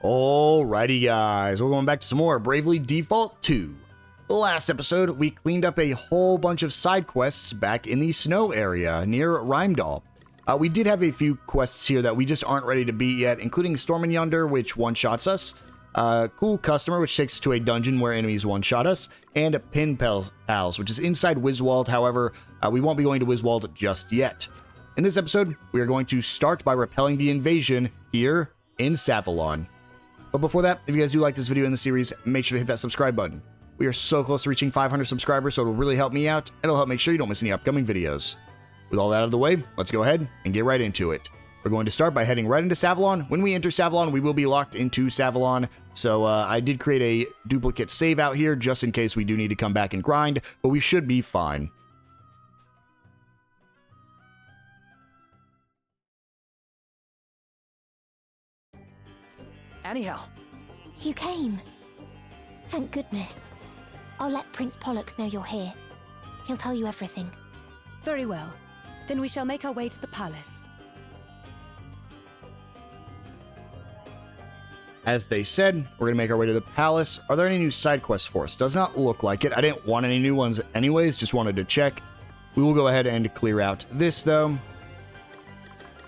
Alrighty guys, we're going back to some more Bravely Default 2. Last episode, we cleaned up a whole bunch of side quests back in the snow area near Reimdall. We did have a few quests here that we just aren't ready to beat yet, including Storm and Yonder, which one-shots us, Cool Customer, which takes us to a dungeon where enemies one-shot us, and Pin Pals, which is inside Wiswald. However, we won't be going to Wiswald just yet. In this episode, we are going to start by repelling the invasion here in Savalon. But before that, if you guys do like this video in the series, make sure to hit that subscribe button. We are so close to reaching 500 subscribers, so it'll really help me out, and it'll help make sure you don't miss any upcoming videos. With all that out of the way, let's go ahead and get right into it. We're going to start by heading right into Savalon. When we enter Savalon, we will be locked into Savalon, so I did create a duplicate save out here just in case we do need to come back and grind, but we should be fine. Anyhow, You came. Thank goodness. I'll let Prince Pollux know you're here. He'll tell you everything. Very well. Then we shall make our way to the palace. As they said, we're going to make our way to the palace. Are there any new side quests for us? Does not look like it. I didn't want any new ones anyways, just wanted to check. We will go ahead and clear out this, though.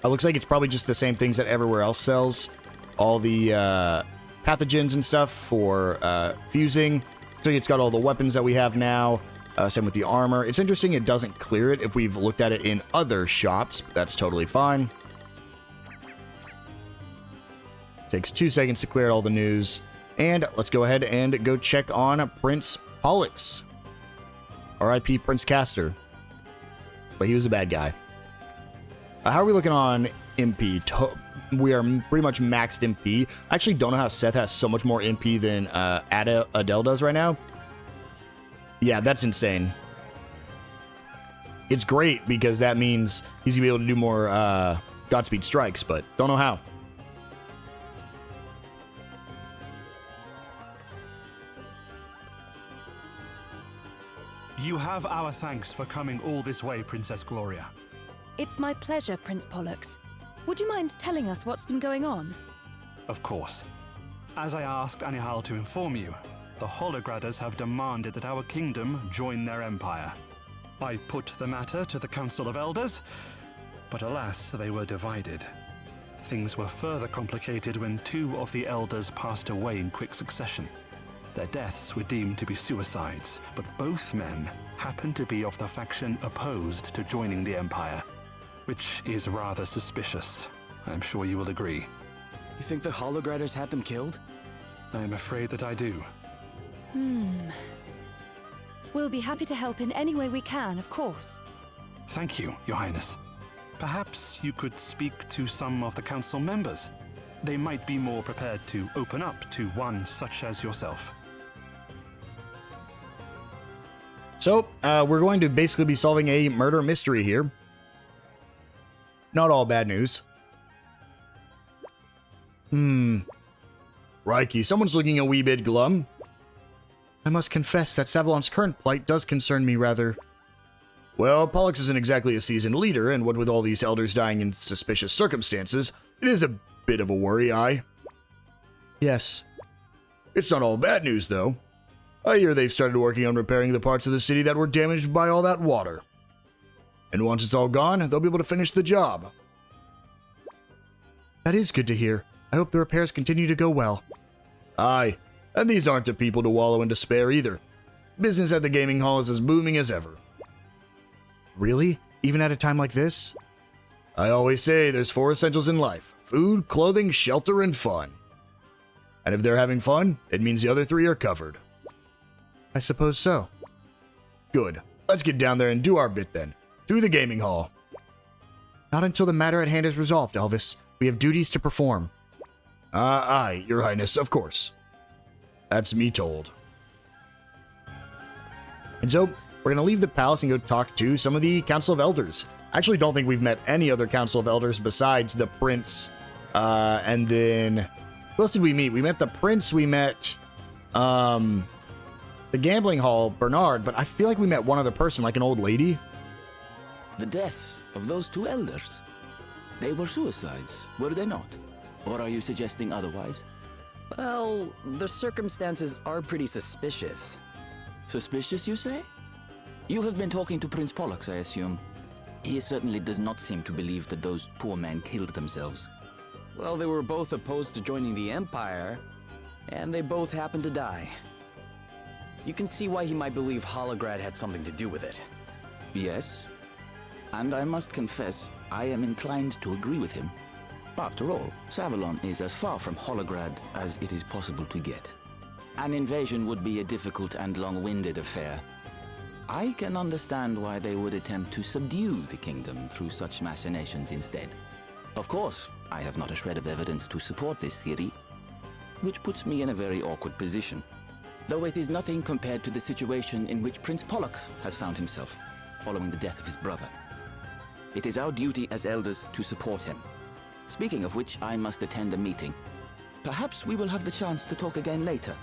It looks like it's probably just the same things that everywhere else sells. All the pathogens and stuff for fusing. So it's got all the weapons that we have now. Same with the armor. It's interesting it doesn't clear it if we've looked at it in other shops, but that's totally fine. Takes 2 seconds to clear out all the news. And let's go ahead and go check on Prince Pollux. R.I.P. Prince Castor. But he was a bad guy. How are we looking on MP? We are pretty much maxed MP. I actually don't know how Seth has so much more MP than Adelle does right now. Yeah, that's insane. It's great because that means he's going to be able to do more Godspeed strikes, but don't know how. You have our thanks for coming all this way, Princess Gloria. It's my pleasure, Prince Pollux. Would you mind telling us what's been going on? Of course. As I asked Anihal to inform you, the Holograders have demanded that our kingdom join their empire. I put the matter to the Council of Elders, but alas, they were divided. Things were further complicated when 2 of the elders passed away in quick succession. Their deaths were deemed to be suicides, but both men happened to be of the faction opposed to joining the empire, which is rather suspicious. I'm sure you will agree. you think the Holograders had them killed? I'm afraid that I do. We'll be happy to help in any way we can, of course. Thank you, Your Highness. Perhaps you could speak to some of the council members. They might be more prepared to open up to one such as yourself. So, we're going to basically be solving a murder mystery here. Not all bad news. Rikey, someone's looking a wee bit glum. I must confess that Savalon's current plight does concern me rather. Well, Pollux isn't exactly a seasoned leader, and what with all these elders dying in suspicious circumstances, it is a bit of a worry, aye? Yes. It's not all bad news, though. I hear they've started working on repairing the parts of the city that were damaged by all that water. And once it's all gone, they'll be able to finish the job. That is good to hear. I hope the repairs continue to go well. Aye, and these aren't the people to wallow in despair either. Business at the gaming hall is as booming as ever. Really? Even at a time like this? I always say there's 4 essentials in life: food, clothing, shelter, and fun. And if they're having fun, it means the other 3 are covered. I suppose so. Good. Let's get down there and do our bit then. To the gaming hall. Not until the matter at hand is resolved, Elvis. We have duties to perform. Aye, Your Highness, of course. That's me told. And so, we're going to leave the palace and go talk to some of the Council of Elders. I actually don't think we've met any other Council of Elders besides the Prince, and then... Who else did we meet? We met the Prince, we met, the Gambling Hall, Bernard, but I feel like we met one other person, like an old lady. The deaths of those 2 elders. They were suicides, were they not? Or are you suggesting otherwise? Well, the circumstances are pretty suspicious. Suspicious, you say? You have been talking to Prince Pollux, I assume. He certainly does not seem to believe that those poor men killed themselves. Well, they were both opposed to joining the Empire, and they both happened to die. You can see why he might believe Holograd had something to do with it. Yes. And I must confess, I am inclined to agree with him. After all, Savalon is as far from Holograd as it is possible to get. An invasion would be a difficult and long-winded affair. I can understand why they would attempt to subdue the kingdom through such machinations instead. Of course, I have not a shred of evidence to support this theory, which puts me in a very awkward position. Though it is nothing compared to the situation in which Prince Pollux has found himself, following the death of his brother. It is our duty as elders to support him. Speaking of which, I must attend a meeting. Perhaps we will have the chance to talk again later.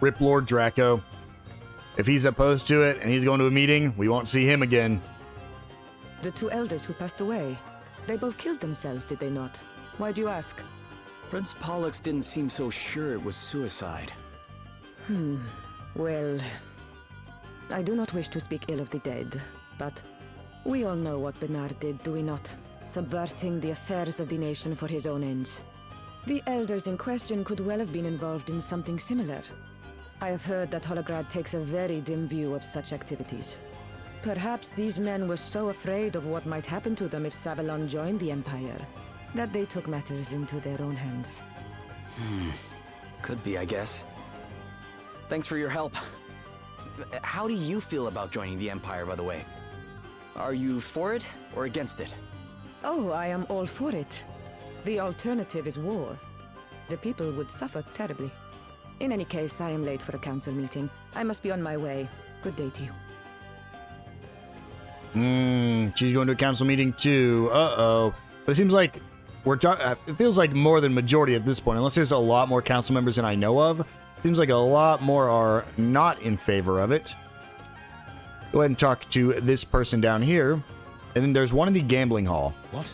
Rip Lord Draco. If he's opposed to it and he's going to a meeting, we won't see him again. The two elders who passed away, they both killed themselves, did they not? Why do you ask? Prince Pollux didn't seem so sure it was suicide. Well, I do not wish to speak ill of the dead, but we all know what Bernard did, do we not? Subverting the affairs of the nation for his own ends. The elders in question could well have been involved in something similar. I have heard that Holograd takes a very dim view of such activities. Perhaps these men were so afraid of what might happen to them if Savalon joined the Empire, that they took matters into their own hands. Could be, I guess. Thanks for your help. How do you feel about joining the Empire, by the way? Are you for it or against it? Oh, I am all for it. The alternative is war. The people would suffer terribly. In any case, I am late for a council meeting. I must be on my way. Good day to you. She's going to a council meeting too. Uh-oh. But it seems like it feels like more than majority at this point, unless there's a lot more council members than I know of. Seems like a lot more are not in favor of it. Go ahead and talk to this person down here. And then there's one in the gambling hall. What?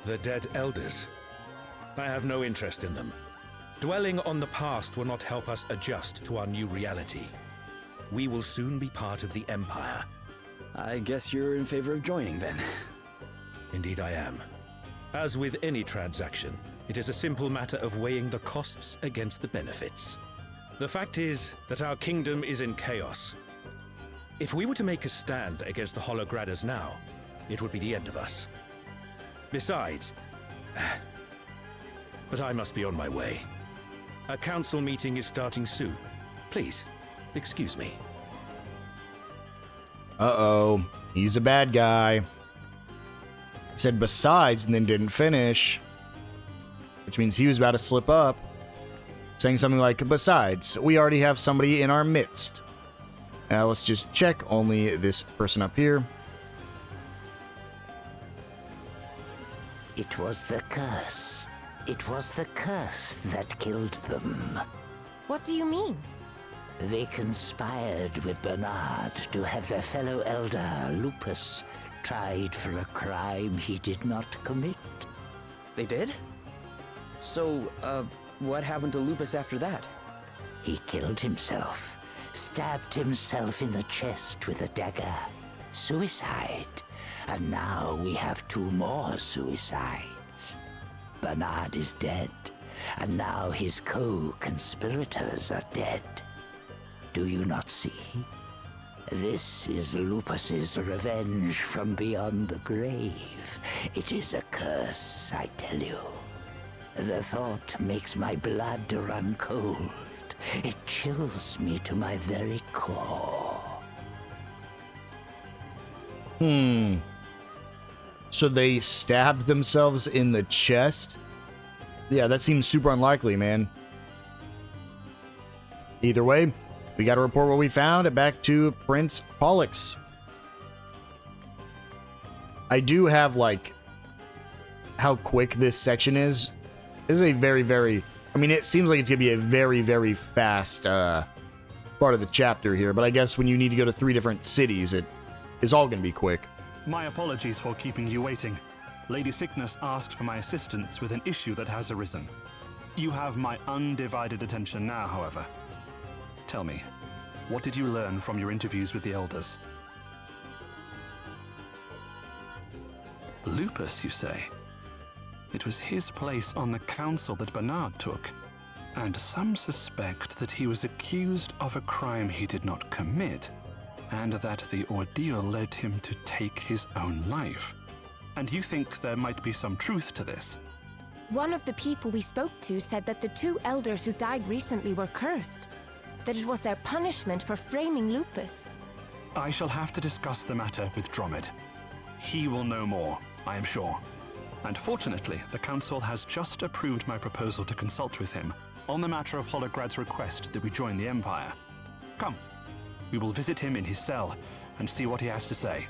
The dead elders? I have no interest in them. Dwelling on the past will not help us adjust to our new reality. We will soon be part of the Empire. I guess you're in favor of joining, then. Indeed I am. As with any transaction, it is a simple matter of weighing the costs against the benefits. The fact is that our kingdom is in chaos. If we were to make a stand against the Holograders now, it would be the end of us. Besides... But I must be on my way. A council meeting is starting soon. Please, excuse me. Uh-oh. He's a bad guy. He said besides and then didn't finish. Which means he was about to slip up. Saying something like, besides, we already have somebody in our midst. Now let's just check only this person up here. It was the curse. It was the curse that killed them. What do you mean? They conspired with Bernard to have their fellow elder, Lupus, tried for a crime he did not commit. They did? So, what happened to Lupus after that? He killed himself, stabbed himself in the chest with a dagger. Suicide. And now we have 2 more suicides. Bernard is dead, and now his co-conspirators are dead. Do you not see? This is Lupus's revenge from beyond the grave. It is a curse, I tell you. The thought makes my blood run cold. It chills me to my very core. So they stabbed themselves in the chest? Yeah, that seems super unlikely, man. Either way, we gotta report what we found. Back to Prince Pollux. I do have, like, how quick this section is. This is a very, very... I mean, it seems like it's gonna be a very, very fast part of the chapter here, but I guess when you need to go to 3 different cities, it is all gonna be quick. My apologies for keeping you waiting. Lady Sickness asked for my assistance with an issue that has arisen. You have my undivided attention now, however. Tell me, what did you learn from your interviews with the Elders? Lupus, you say? It was his place on the council that Bernard took, and some suspect that he was accused of a crime he did not commit, and that the ordeal led him to take his own life. And you think there might be some truth to this? One of the people we spoke to said that the 2 elders who died recently were cursed, that it was their punishment for framing Lupus. I shall have to discuss the matter with Dromid. He will know more, I am sure. And fortunately, the Council has just approved my proposal to consult with him on the matter of Holograd's request that we join the Empire. Come, we will visit him in his cell and see what he has to say.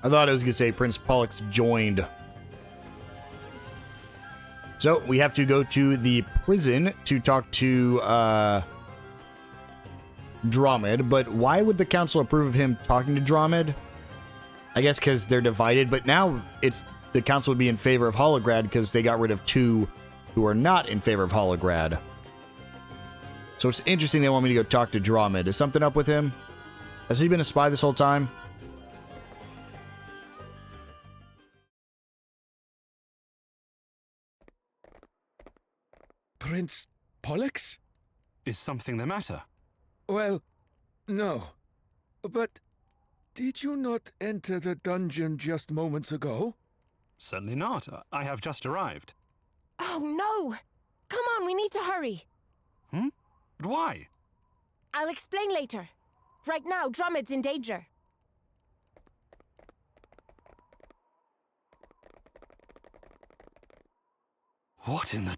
I thought it was going to say Prince Pollux joined. So, we have to go to the prison to talk to Dromid, but why would the council approve of him talking to Dromid? I guess because they're divided, but now the council would be in favor of Holograd because they got rid of 2 who are not in favor of Holograd. So it's interesting they want me to go talk to Dromid. Is something up with him? Has he been a spy this whole time? Prince Pollux? Is something the matter? Well, no. But did you not enter the dungeon just moments ago? Certainly not. I have just arrived. Oh no! Come on, we need to hurry. But why? I'll explain later. Right now, Dromid's in danger. What in the...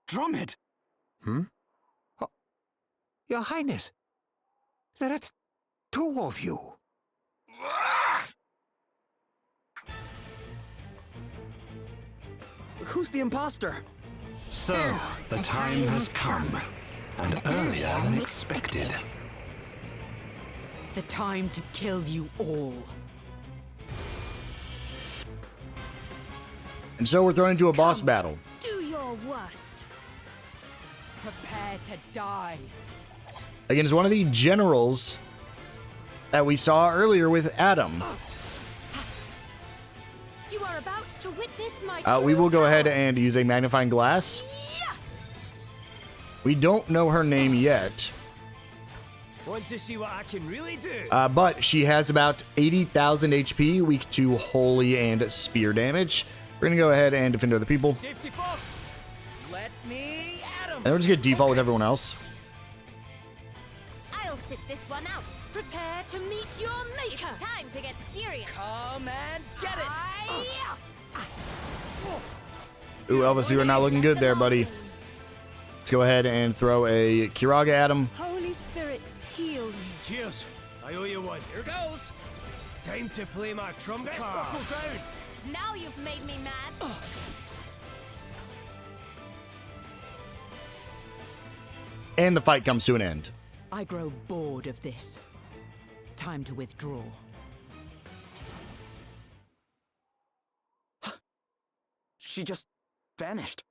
Dromid! Oh, Your Highness, there are 2 of you. Who's the imposter? So, the time has come, and earlier than expected. The time to kill you all. And so we're thrown into a boss battle. Do your worst. Prepare to die. Against one of the generals that we saw earlier with Adam. You are about to witness my We will go true ahead power. and use a magnifying glass. We don't know her name yet. Want to see what I can really do? But she has about 80,000 HP, weak to holy and spear damage. We're going to go ahead and defend other people. Safety first. Let me at 'em. And we're just going to default with everyone else. I'll sit this one out. Prepare to meet your maker. It's time to get serious. Come and get it. Ooh, Elvis, you are not looking good there, buddy. Let's go ahead and throw a Kiraga at him. Holy spirits, heal you. Cheers. I owe you one. Here goes. Time to play my trump Best cards. knuckle down. Now you've made me mad. And the fight comes to an end. I grow bored of this. Time to withdraw. She just vanished.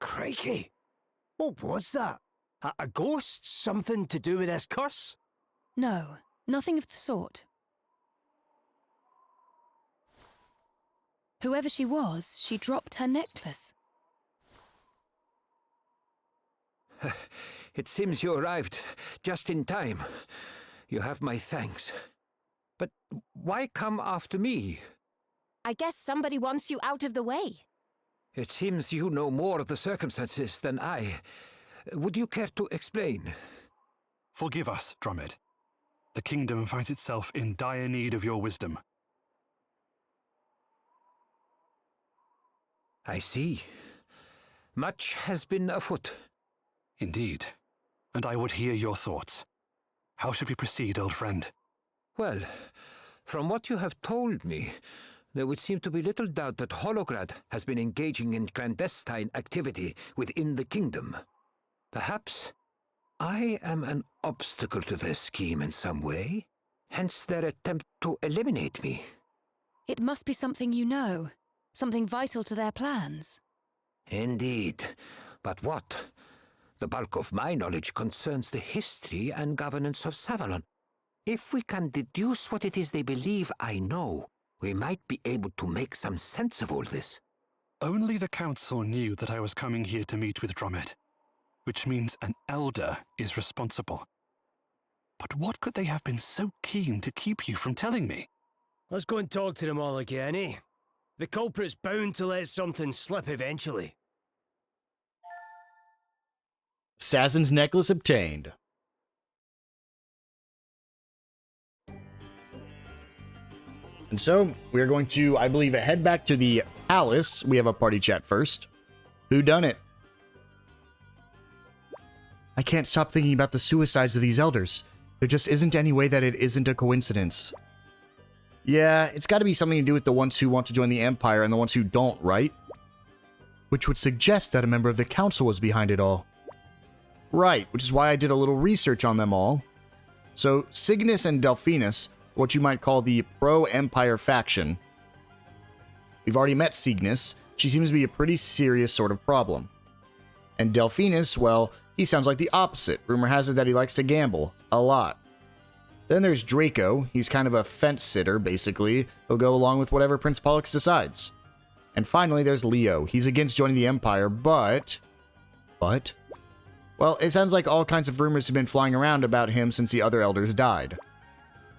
Crikey. What was that? A ghost? Something to do with this curse? No, nothing of the sort. Whoever she was, she dropped her necklace. It seems you arrived just in time. You have my thanks. But why come after me? I guess somebody wants you out of the way. It seems you know more of the circumstances than I. Would you care to explain? Forgive us, Dromid. The kingdom finds itself in dire need of your wisdom. I see. Much has been afoot. Indeed. And I would hear your thoughts. How should we proceed, old friend? Well, from what you have told me, there would seem to be little doubt that Holograd has been engaging in clandestine activity within the kingdom. Perhaps I am an obstacle to their scheme in some way, hence their attempt to eliminate me. It must be something you know, something vital to their plans. Indeed. But what? The bulk of my knowledge concerns the history and governance of Savalon. If we can deduce what it is they believe I know, we might be able to make some sense of all this. Only the council knew that I was coming here to meet with Drummond, which means an elder is responsible. But what could they have been so keen to keep you from telling me? Let's go and talk to them all again, eh? The culprit's bound to let something slip eventually. Assassin's necklace obtained. And so, we are going to, I believe, head back to the palace. We have a party chat first. Who done it? I can't stop thinking about the suicides of these elders. There just isn't any way that it isn't a coincidence. Yeah, it's got to be something to do with the ones who want to join the Empire and the ones who don't, right? Which would suggest that a member of the council was behind it all. Right, which is why I did a little research on them all. So, Cygnus and Delphinus, what you might call the pro-Empire faction. We've already met Cygnus. She seems to be a pretty serious sort of problem. And Delphinus, well, he sounds like the opposite. Rumor has it that he likes to gamble. A lot. Then there's Draco. He's kind of a fence-sitter, basically. He'll go along with whatever Prince Pollux decides. And finally, there's Leo. He's against joining the Empire, but... Well, it sounds like all kinds of rumors have been flying around about him since the other elders died.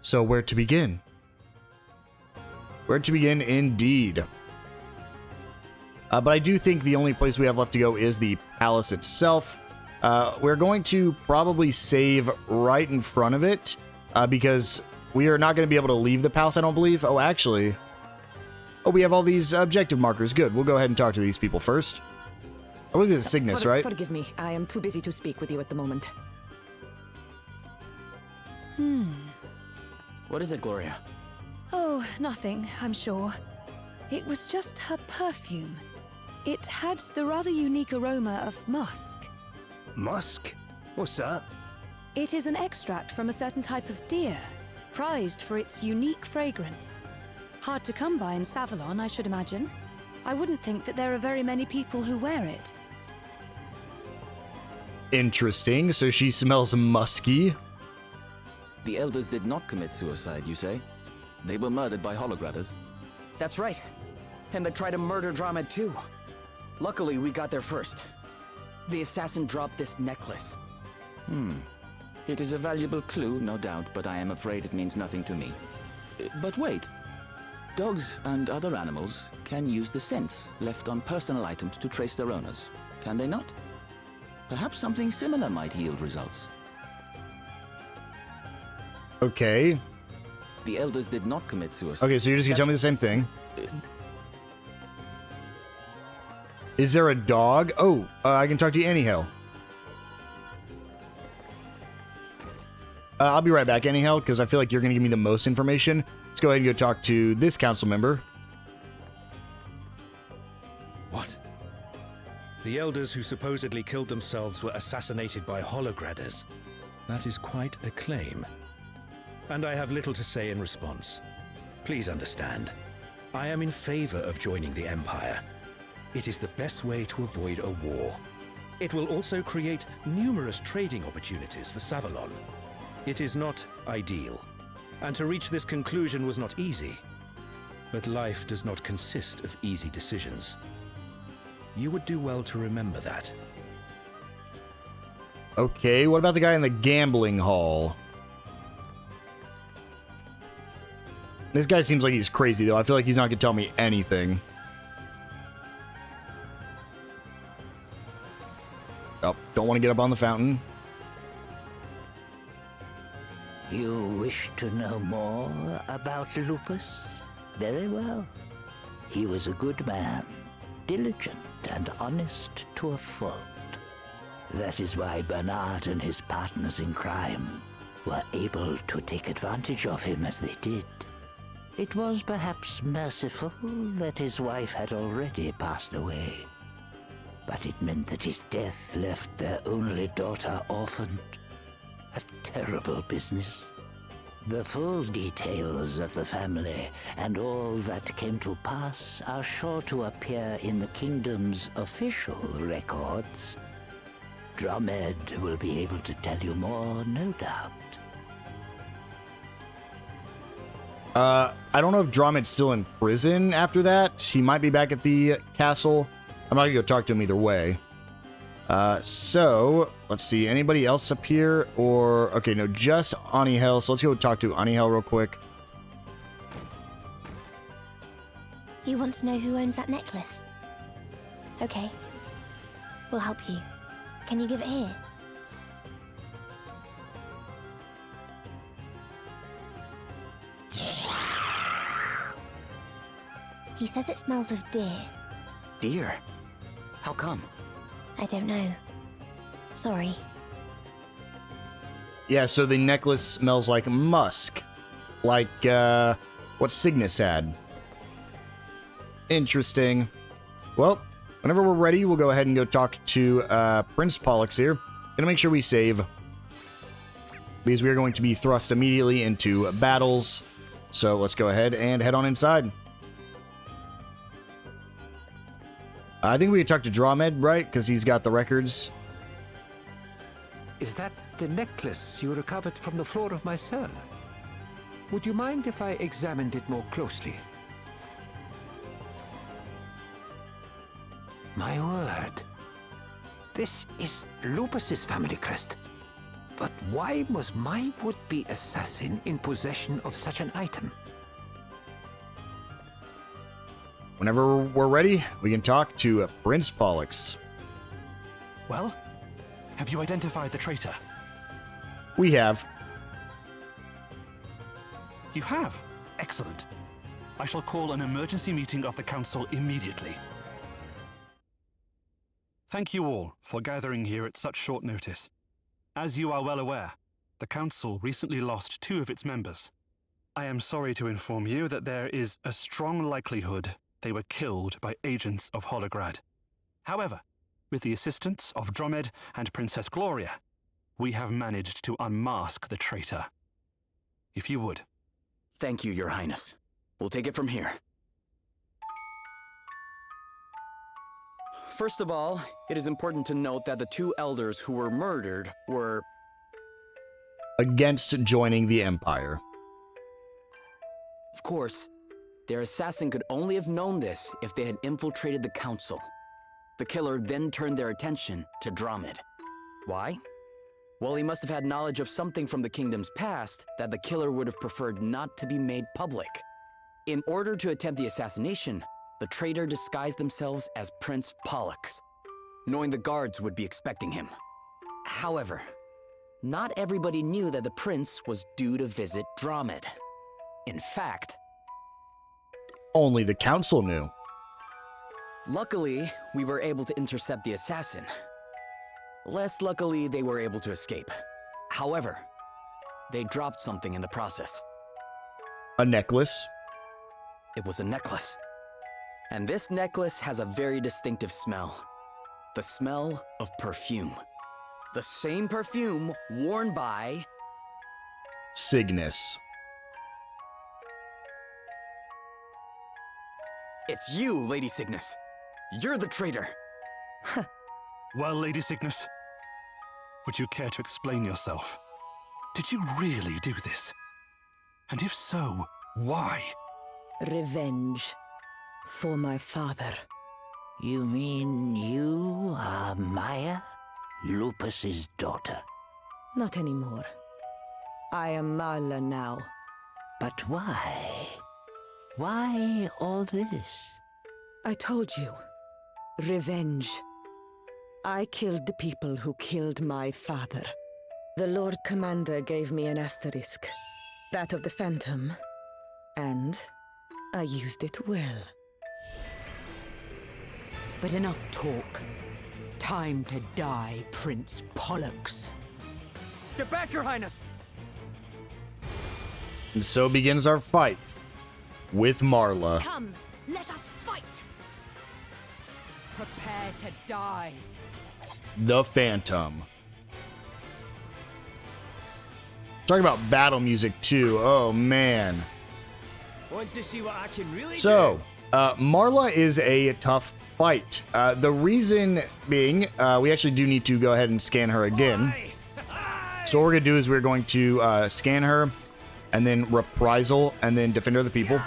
So where to begin? Where to begin, indeed. But I do think the only place we have left to go is the palace itself. We're going to probably save right in front of it, because we are not going to be able to leave the palace, I don't believe. Oh, actually... Oh, we have all these objective markers. Good. We'll go ahead and talk to these people first. I believe this is Cygnus, right? Forgive me. I am too busy to speak with you at the moment. What is it, Gloria? Oh, nothing, I'm sure. It was just her perfume. It had the rather unique aroma of musk. Musk? What's that? It is an extract from a certain type of deer, prized for its unique fragrance. Hard to come by in Savalon, I should imagine. I wouldn't think that there are very many people who wear it. Interesting. So she smells musky. The elders did not commit suicide, you say? They were murdered by holograders. That's right. And they tried to murder Drummond too. Luckily, we got there first. The assassin dropped this necklace. It is a valuable clue, no doubt, but I am afraid it means nothing to me. But wait. Dogs and other animals can use the scents left on personal items to trace their owners, can they not? Perhaps something similar might yield results. Okay. The elders did not commit suicide. Okay, so you're just gonna tell me the same thing. Is there a dog? Oh, I can talk to you anyhow. I'll be right back anyhow, because I feel like you're gonna give me the most information. Let's go ahead and go talk to this council member. What? The elders who supposedly killed themselves were assassinated by holograders. That is quite a claim. And I have little to say in response. Please understand, I am in favor of joining the Empire. It is the best way to avoid a war. It will also create numerous trading opportunities for Savalon. It is not ideal, and to reach this conclusion was not easy. But life does not consist of easy decisions. You would do well to remember that. Okay, what about the guy in the gambling hall? This guy seems like he's crazy, though. I feel like he's not going to tell me anything. Oh, don't want to get up on the fountain. You wish to know more about Lupus? Very well. He was a good man, diligent and honest to a fault. That is why Bernard and his partners in crime were able to take advantage of him as they did. It was perhaps merciful that his wife had already passed away. but it meant that his death left their only daughter orphaned. A terrible business. The full details of the family and all that came to pass are sure to appear in the kingdom's official records. Drumed will be able to tell you more, no doubt. I don't know if Dromed's still in prison after that. He might be back at the castle. I'm not gonna go talk to him either way. So, let's see. Anybody else up here? Or, okay, no, just Anihel. So let's go talk to Anihel real quick. You want to know who owns that necklace? Okay. We'll help you. Can you give it here? He says it smells of deer. Deer? How come? I don't know. Sorry. Yeah, so the necklace smells like musk. Like, what Cygnus had. Interesting. Well, whenever we're ready, we'll go ahead and go talk to Prince Pollux here. Gonna make sure we save, because we are going to be thrust immediately into battles. So let's go ahead and head on inside. I think we could talk to Drumed, right? Because he's got the records. Is that the necklace you recovered from the floor of my cell? Would you mind if I examined it more closely? My word. This is Lupus's family crest. But why was my would-be assassin in possession of such an item? Whenever we're ready, we can talk to Prince Pollux. Well, have you identified the traitor? We have. You have? Excellent. I shall call an emergency meeting of the council immediately. Thank you all for gathering here at such short notice. As you are well aware, the council recently lost 2 of its members. I am sorry to inform you that there is a strong likelihood they were killed by agents of Holograd. However, with the assistance of Drumed and Princess Gloria, we have managed to unmask the traitor. If you would. Thank you, Your Highness. We'll take it from here. First of all, it is important to note that the 2 elders who were murdered were against joining the Empire. Of course, their assassin could only have known this if they had infiltrated the council. The killer then turned their attention to Drumed. Why? Well, he must have had knowledge of something from the kingdom's past that the killer would have preferred not to be made public. In order to attempt the assassination, the traitor disguised themselves as Prince Pollux, knowing the guards would be expecting him. However, not everybody knew that the prince was due to visit Drumed. In fact, only the council knew. Luckily, we were able to intercept the assassin. Less luckily, they were able to escape. However, they dropped something in the process. A necklace? It was a necklace. And this necklace has a very distinctive smell. The smell of perfume. The same perfume worn by Cygnus. It's you, Lady Cygnus. You're the traitor. Well, Lady Cygnus, would you care to explain yourself? Did you really do this? And if so, why? Revenge. For my father. You mean you are Maya? Lupus's daughter? Not anymore. I am Marla now. But why? Why all this? I told you. Revenge. I killed the people who killed my father. The Lord Commander gave me an asterisk. That of the Phantom. And I used it well. But enough talk. Time to die, Prince Pollux. Get back, Your Highness! And so begins our fight with Marla. Come, let us fight! Prepare to die. The Phantom. Talking about battle music too. Oh man. Want to see what I can really So, Marla is a tough fight. The reason being, we actually do need to go ahead and scan her again. So what we're gonna do is we're going to scan her, and then reprisal, and then defender of the people.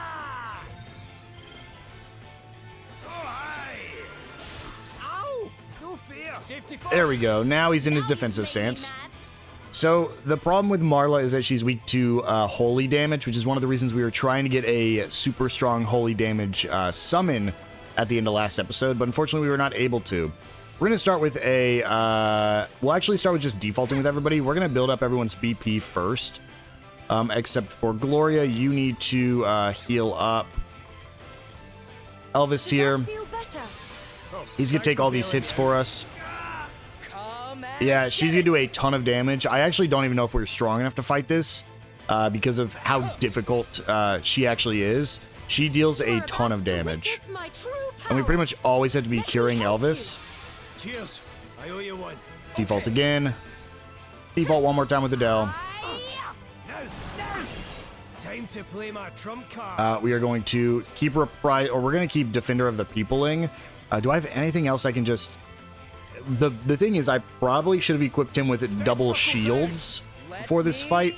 There we go. Now he's in his defensive stance. So the problem with Marla is that she's weak to holy damage, which is one of the reasons we were trying to get a super strong holy damage summon at the end of last episode, but unfortunately we were not able to. We're going to start with a... we'll actually start with just defaulting with everybody. We're going to build up everyone's BP first. Except for Gloria, you need to heal up. Elvis here. He's going to take all these hits for us. Yeah, she's going to do a ton of damage. I actually don't even know if we're strong enough to fight this because of how difficult she actually is. She deals a ton of damage. And we pretty much always have to be curing Elvis. Cheers. I owe you one. Default again. Default one more time with Adelle. Time to play my trump card. We are going to keep we're going to keep Defender of the Peopling. Do I have anything else I can just... The thing is, I probably should have equipped him with double shields for this fight.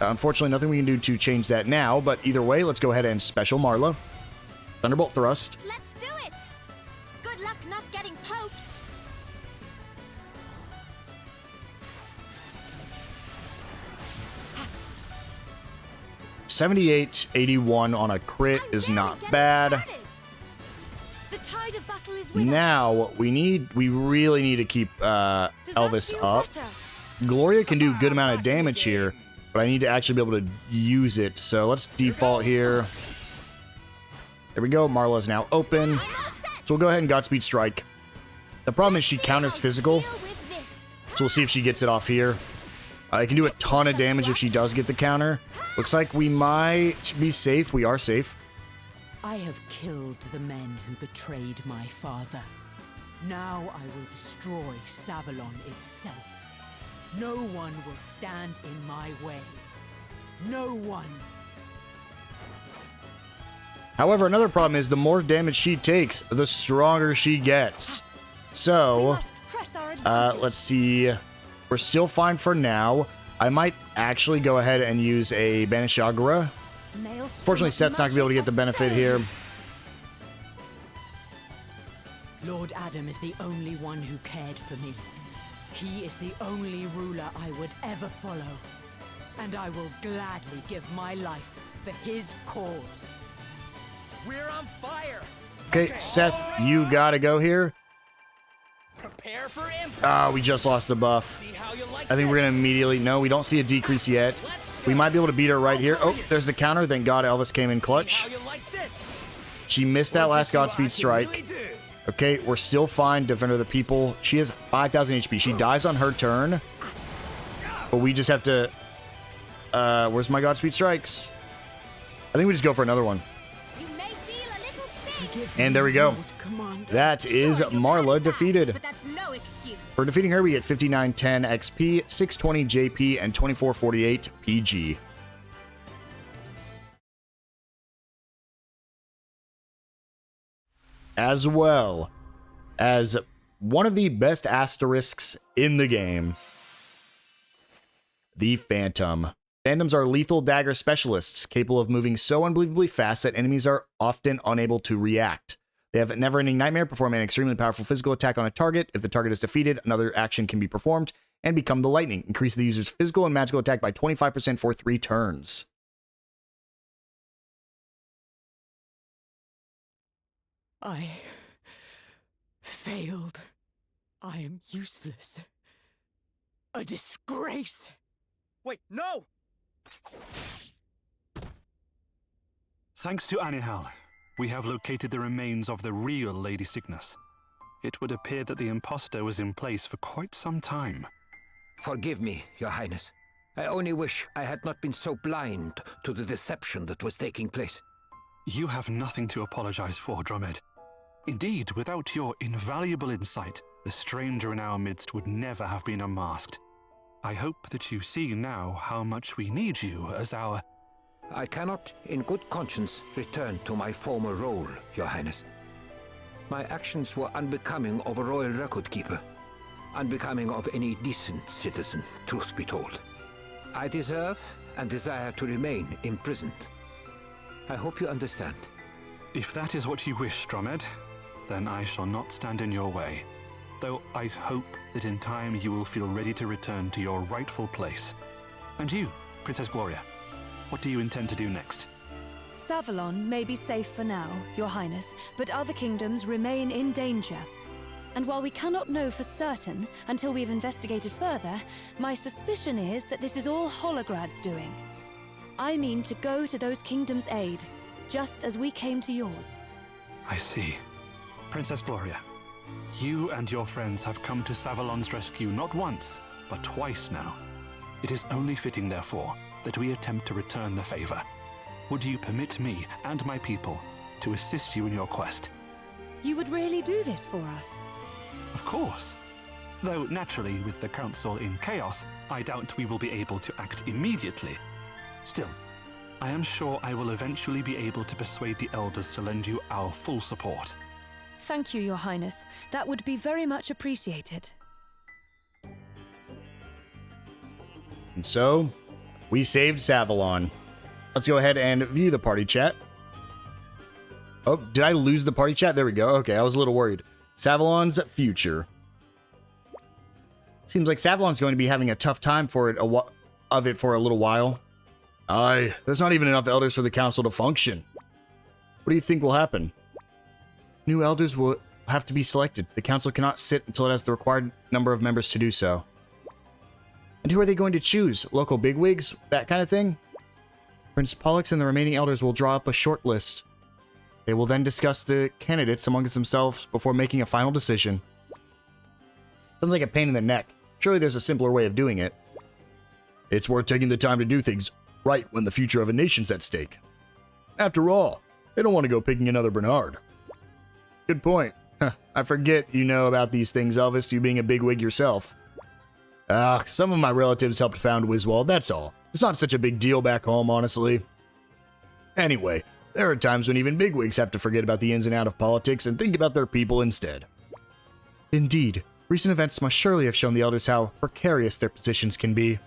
Unfortunately, nothing we can do to change that now, but either way, let's go ahead and special Marla. Thunderbolt Thrust. Let's do it! Good luck not getting poked. $78.81 on a crit is not bad. The tide of battle is with Now, we really need to keep Elvis up. Gloria can do a good amount of damage here, but I need to actually be able to use it. So let's default here. There we go. Marla's now open. So we'll go ahead and Godspeed Strike. The problem is she counters physical. So we'll see if she gets it off here. It can do a ton of damage if she does get the counter. Looks like we might be safe. We are safe. I have killed the men who betrayed my father. Now I will destroy Savalon itself. No one will stand in my way. No one. However, another problem is the more damage she takes, the stronger she gets. So, let's see. We're still fine for now. I might actually go ahead and use a Banish Agora. Fortunately, Seth's not going to be able to get the benefit here. Lord Adam is the only one who cared for me. He is the only ruler I would ever follow. And I will gladly give my life for his cause. We're on fire! Okay, Seth, you gotta go here. Prepare for impact. Ah, we just lost the buff. I think we're gonna immediately... No, we don't see a decrease yet. We might be able to beat her right here. Oh, there's the counter. Thank God Elvis came in clutch. She missed that last Godspeed Strike. Okay, we're still fine. Defender of the People. She has 5,000 HP. She dies on her turn. But we just have to... where's my Godspeed Strikes? I think we just go for another one. And there we go. That is Marla defeated. For defeating her, we get 5910 XP, 620 JP, and 2448 PG. As well as one of the best asterisks in the game, the Phantom. Phantoms are lethal dagger specialists, capable of moving so unbelievably fast that enemies are often unable to react. They have never-ending nightmare, perform an extremely powerful physical attack on a target. If the target is defeated, another action can be performed, and become the lightning. Increase the user's physical and magical attack by 25% for 3 turns. I failed. I am useless. A disgrace. Wait, no! Thanks to Anihal, we have located the remains of the real Lady Cygnus. It would appear that the imposter was in place for quite some time. Forgive me, Your Highness. I only wish I had not been so blind to the deception that was taking place. You have nothing to apologize for, Drummond. Indeed, without your invaluable insight, the stranger in our midst would never have been unmasked. I hope that you see now how much we need you as our... I cannot, in good conscience, return to my former role, Your Highness. My actions were unbecoming of a royal record-keeper, unbecoming of any decent citizen, truth be told. I deserve and desire to remain imprisoned. I hope you understand. If that is what you wish, Drummond, then I shall not stand in your way. Though I hope that in time you will feel ready to return to your rightful place. And you, Princess Gloria, what do you intend to do next? Savalon may be safe for now, Your Highness, but other kingdoms remain in danger. And while we cannot know for certain until we've investigated further, my suspicion is that this is all Holograd's doing. I mean to go to those kingdoms' aid, just as we came to yours. I see. Princess Gloria, you and your friends have come to Savalon's rescue not once, but twice now. It is only fitting, therefore, that we attempt to return the favor. Would you permit me and my people to assist you in your quest? You would really do this for us? Of course. Though naturally, with the Council in chaos, I doubt we will be able to act immediately. Still, I am sure I will eventually be able to persuade the Elders to lend you our full support. Thank you, Your Highness. That would be very much appreciated. And so, we saved Savalon. Let's go ahead and view the party chat. Oh, did I lose the party chat? There we go. Okay, I was a little worried. Savalon's future. Seems like Savalon's going to be having a tough time for it for a little while. Aye, there's not even enough elders for the council to function. What do you think will happen? New elders will have to be selected. The council cannot sit until it has the required number of members to do so. And who are they going to choose? Local bigwigs? That kind of thing? Prince Pollux and the remaining elders will draw up a short list. They will then discuss the candidates amongst themselves before making a final decision. Sounds like a pain in the neck. Surely there's a simpler way of doing it. It's worth taking the time to do things right when the future of a nation's at stake. After all, they don't want to go picking another Bernard. Good point. I forget you know about these things, Elvis, you being a bigwig yourself. Some of my relatives helped found Wiswald, that's all. It's not such a big deal back home, honestly. Anyway, there are times when even bigwigs have to forget about the ins and outs of politics and think about their people instead. Indeed, recent events must surely have shown the elders how precarious their positions can be.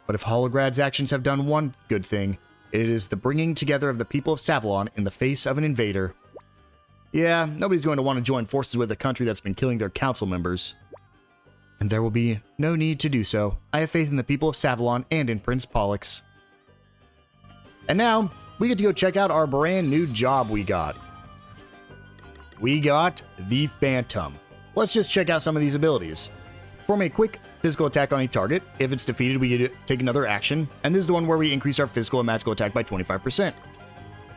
But if Holograd's actions have done one good thing, it is the bringing together of the people of Savalon in the face of an invader. Yeah, nobody's going to want to join forces with a country that's been killing their council members. And there will be no need to do so. I have faith in the people of Savalon and in Prince Pollux. And now, we get to go check out our brand new job we got. We got the Phantom. Let's just check out some of these abilities. Perform a quick physical attack on a target. If it's defeated, we get to take another action. And this is the one where we increase our physical and magical attack by 25%.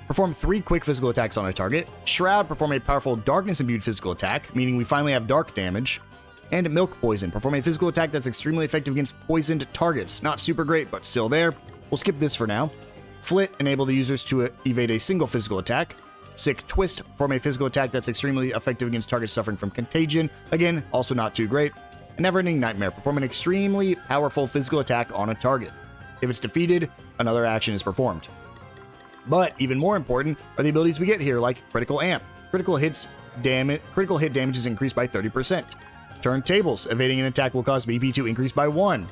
Perform 3 quick physical attacks on a target. Shroud, perform a powerful darkness-imbued physical attack, meaning we finally have dark damage. And Milk Poison, perform a physical attack that's extremely effective against poisoned targets. Not super great, but still there. We'll skip this for now. Flit, enable the users to evade a single physical attack. Sick Twist, perform a physical attack that's extremely effective against targets suffering from contagion. Again, also not too great. And Never-Ending Nightmare, perform an extremely powerful physical attack on a target. If it's defeated, another action is performed. But even more important are the abilities we get here, like Critical Amp. Critical hit damage is increased by 30%. Turntables, evading an attack will cause BP to increase by 1.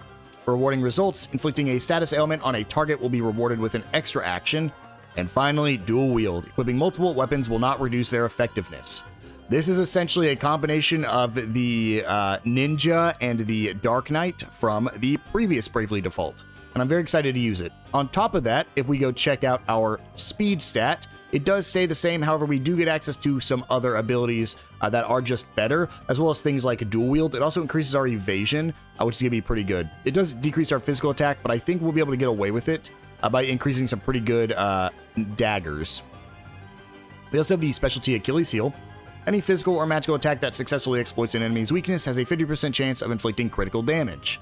For rewarding results, inflicting a status ailment on a target will be rewarded with an extra action. And finally, Dual Wield. Equipping multiple weapons will not reduce their effectiveness. This is essentially a combination of the Ninja and the Dark Knight from the previous Bravely Default. And I'm very excited to use it. On top of that, if we go check out our speed stat, it does stay the same. However, we do get access to some other abilities that are just better, as well as things like Dual Wield. It also increases our evasion, which is going to be pretty good. It does decrease our physical attack, but I think we'll be able to get away with it by increasing some pretty good daggers. We also have the specialty Achilles Heel. Any physical or magical attack that successfully exploits an enemy's weakness has a 50% chance of inflicting critical damage.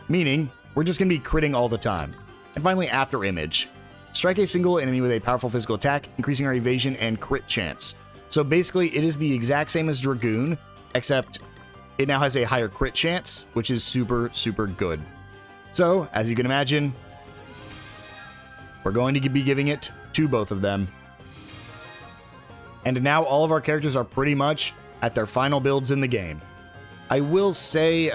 Meaning, we're just going to be critting all the time. And finally, After Image. Strike a single enemy with a powerful physical attack, increasing our evasion and crit chance. So basically, it is the exact same as Dragoon, except it now has a higher crit chance, which is super, super good. So, as you can imagine, we're going to be giving it to both of them. And now all of our characters are pretty much at their final builds in the game. I will say,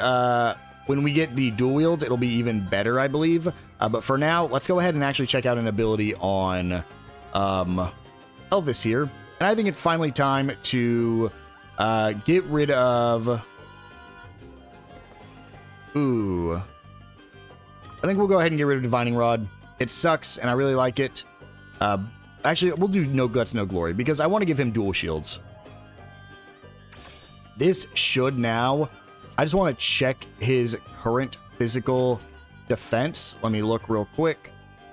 when we get the dual wield, it'll be even better, I believe. But for now, let's go ahead and actually check out an ability on Elvis here. And I think it's finally time to get rid of... Ooh. I think we'll go ahead and get rid of Divining Rod. It sucks, and I really like it. Actually, we'll do No Guts, No Glory, because I want to give him dual shields. This should now... I just want to check his current physical defense. Let me look real quick.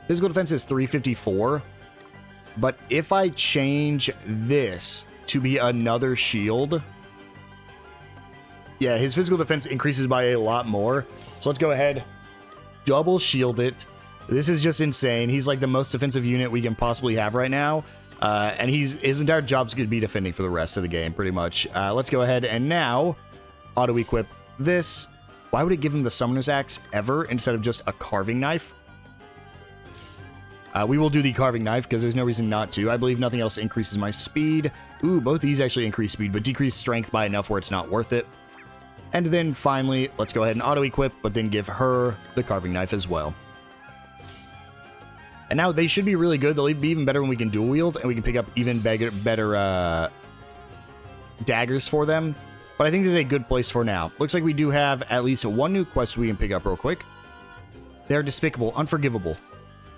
Physical defense is 354. But if I change this to be another shield... Yeah, his physical defense increases by a lot more. So let's go ahead. Double shield it. This is just insane. He's like the most defensive unit we can possibly have right now. And his entire job's going to be defending for the rest of the game, pretty much. Let's go ahead and now auto-equip this. Why would it give him the Summoner's Axe ever instead of just a Carving Knife? We will do the Carving Knife because there's no reason not to. I believe nothing else increases my speed. Ooh, both these actually increase speed, but decrease strength by enough where it's not worth it. And then finally, let's go ahead and auto-equip, but then give her the Carving Knife as well. And now they should be really good. They'll be even better when we can dual wield, and we can pick up even better daggers for them. But I think this is a good place for now. Looks like we do have at least one new quest we can pick up real quick. They're despicable, unforgivable.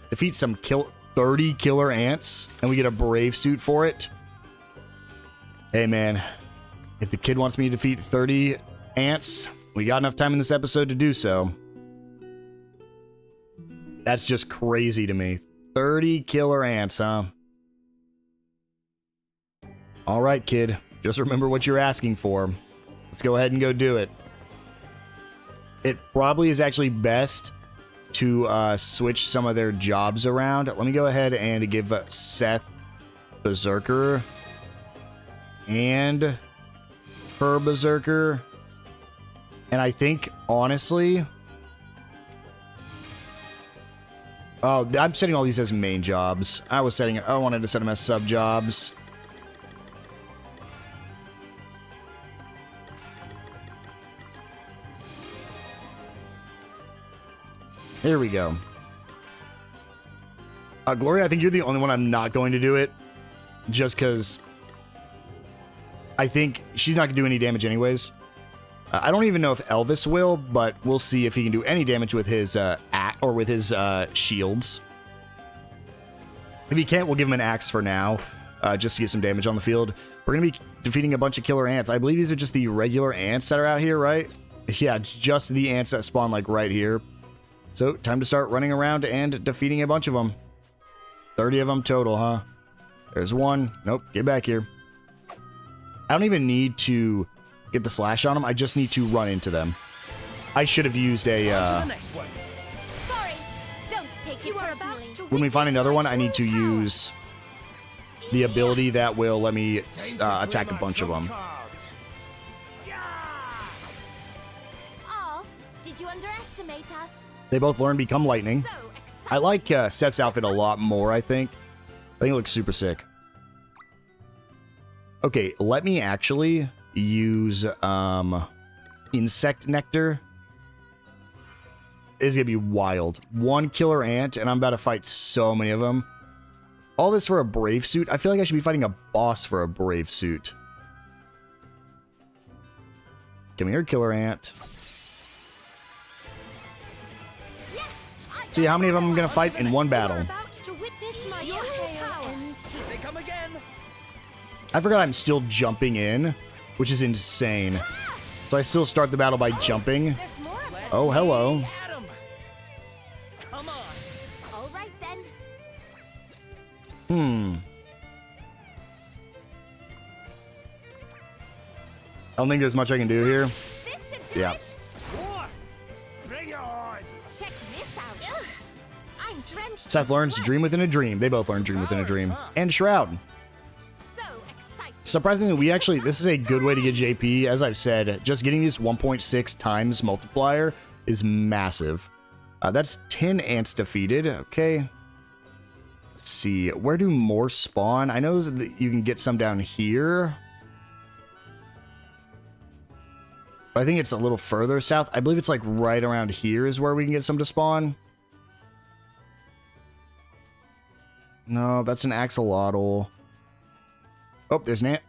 Defeat some 30 killer ants, and we get a brave suit for it. Hey man, if the kid wants me to defeat 30 ants, we got enough time in this episode to do so. That's just crazy to me. 30 killer ants, huh? Alright, kid. Just remember what you're asking for. Let's go ahead and go do it. It probably is actually best to switch some of their jobs around. Let me go ahead and give Seth Berserker and her Berserker. And I think, honestly... Oh, I'm setting all these as main jobs. I wanted to set them as sub jobs. Here we go. Gloria, I think you're the only one I'm not going to do it. Just because I think she's not going to do any damage anyways. I don't even know if Elvis will, but we'll see if he can do any damage with his shields. If he can't, we'll give him an axe for now, just to get some damage on the field. We're going to be defeating a bunch of killer ants. I believe these are just the regular ants that are out here, right? Yeah, just the ants that spawn, like, right here. So, time to start running around and defeating a bunch of them. 30 of them total, huh? There's one. Nope, get back here. I don't even need to get the slash on them. I just need to run into them. I should have used a... Sorry, don't take it personally. When we find another one, I need to use the ability that will let me attack a bunch of them. Oh, did you underestimate us? They both learn Become Lightning. I like Seth's outfit a lot more, I think. I think it looks super sick. Okay, let me actually use Insect Nectar. It's gonna be wild. One killer ant, and I'm about to fight so many of them. All this for a brave suit? I feel like I should be fighting a boss for a brave suit. Come here, killer ant. See how many of them I'm gonna fight in one battle. They come again. I forgot I'm still jumping in, which is insane. So I still start the battle by jumping. Oh, hello. Come on. All right then. I don't think there's much I can do here. This should do Yeah. it. Bring it on. Check this out. I'm Seth learns Dream Within a Dream. They both learn Dream Within a Dream. And Shroud. So exciting. Surprisingly, this is a good way to get JP. As I've said, just getting this 1.6 times multiplier is massive. That's 10 ants defeated. Okay. Let's see. Where do more spawn? I know that you can get some down here. But I think it's a little further south. I believe it's like right around here is where we can get some to spawn. No, that's an axolotl. Oh, there's an ant.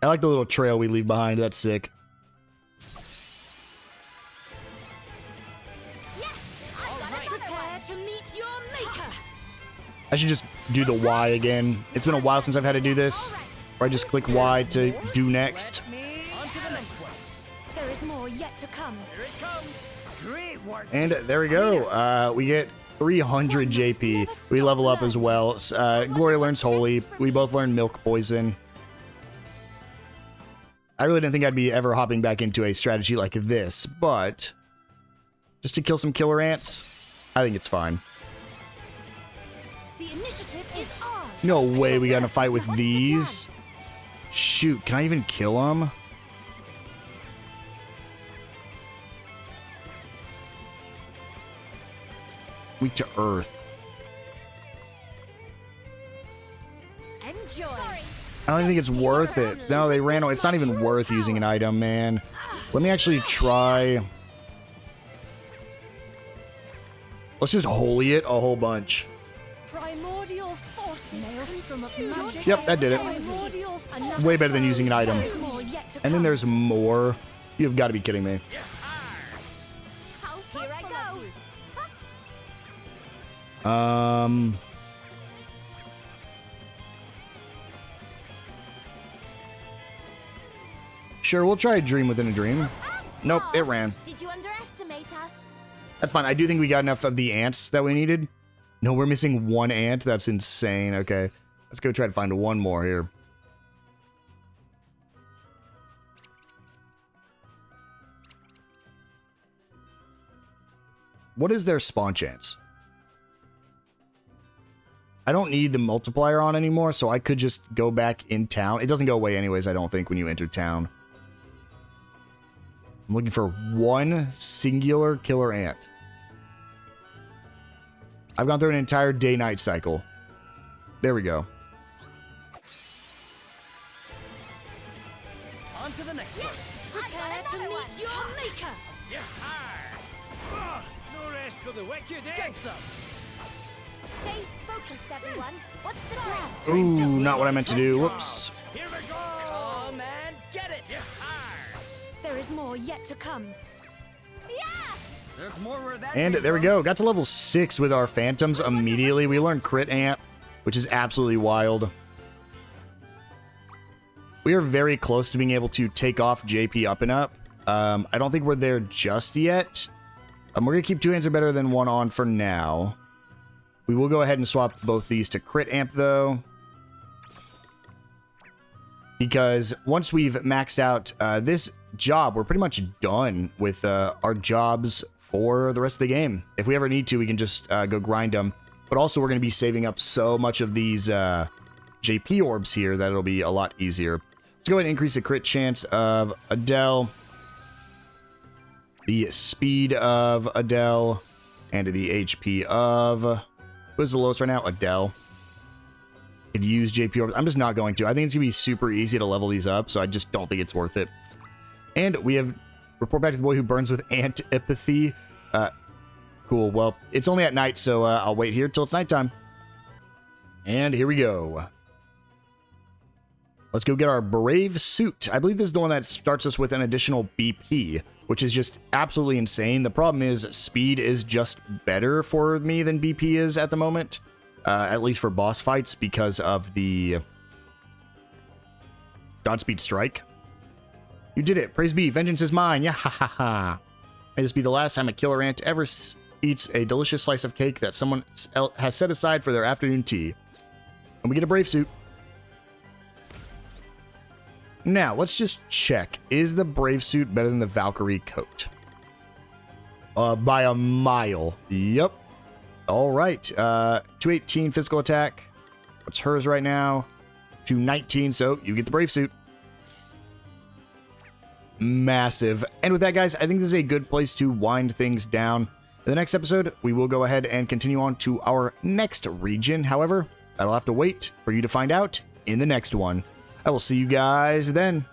I like the little trail we leave behind. That's sick. Prepare to meet your maker. I should just do the Y again. It's been a while since I've had to do this. Or I just click Y to do next. There is more yet to come. Here it comes. Great work. And there we go. We get 300 JP. We level up as well. Gloria learns Holy. We both learn Milk Poison. I really didn't think I'd be ever hopping back into a strategy like this, but just to kill some killer ants, I think it's fine. The initiative is ours. No way we got in a fight with these. Shoot, can I even kill them? Weak to earth. Enjoy. I don't think it's worth it. No, they ran away. It's not even worth using an item, man. Let me actually try. Let's just holy it a whole bunch. Primordial forces. Yep, that did it. Way better than using an item. And then there's more. You've got to be kidding me. Here I go. Sure, we'll try a dream within a dream. Nope, it ran. Did you underestimate us? That's fine. I do think we got enough of the ants that we needed. No, we're missing one ant. That's insane. Okay, let's go try to find one more here. What is their spawn chance? I don't need the multiplier on anymore, so I could just go back in town. It doesn't go away anyways, I don't think, when you enter town. I'm looking for one singular killer ant. I've gone through an entire day-night cycle. There we go. On to the next one. Prepare to meet your maker. No rest for the wicked, eh? Get some. Stay focused, everyone. What's the plan? Ooh, not what I meant to do. Whoops. Here we go. Come and get it. There is more yet to come. There's more where that And there we go. Got to level 6 with our phantoms immediately. We learned crit amp, which is absolutely wild. We are very close to being able to take off JP up and up. I don't think we're there just yet. We're going to keep 2 hands are better than 1 on for now. We will go ahead and swap both these to crit amp, though. Because once we've maxed out this job, we're pretty much done with our jobs for the rest of the game. If we ever need to, we can just go grind them. But also, we're going to be saving up so much of these JP orbs here that it'll be a lot easier. Let's go ahead and increase the crit chance of Adelle, the speed of Adelle, and the HP of... Who's the lowest right now? Adelle. Could use JP orbs. I'm just not going to. I think it's going to be super easy to level these up, so I just don't think it's worth it. And we have report back to the boy who burns with antipathy. Cool. Well, it's only at night, so I'll wait here till it's nighttime. And here we go. Let's go get our Brave Suit. I believe this is the one that starts us with an additional BP, which is just absolutely insane. The problem is speed is just better for me than BP is at the moment. At least for boss fights, because of the Godspeed Strike. You did it. Praise be. Vengeance is mine. Yeah, ha, ha, ha. May this be the last time a killer ant ever eats a delicious slice of cake that someone has set aside for their afternoon tea. And we get a Brave Suit. Now, let's just check. Is the Brave Suit better than the Valkyrie coat? By a mile. Yep. All right. 218 physical attack. What's hers right now? to 19, so you get the Brave suit. Massive. And with that, guys, I think this is a good place to wind things down. In the next episode, we will go ahead and continue on to our next region. However, that'll have to wait for you to find out in the next one. I will see you guys then.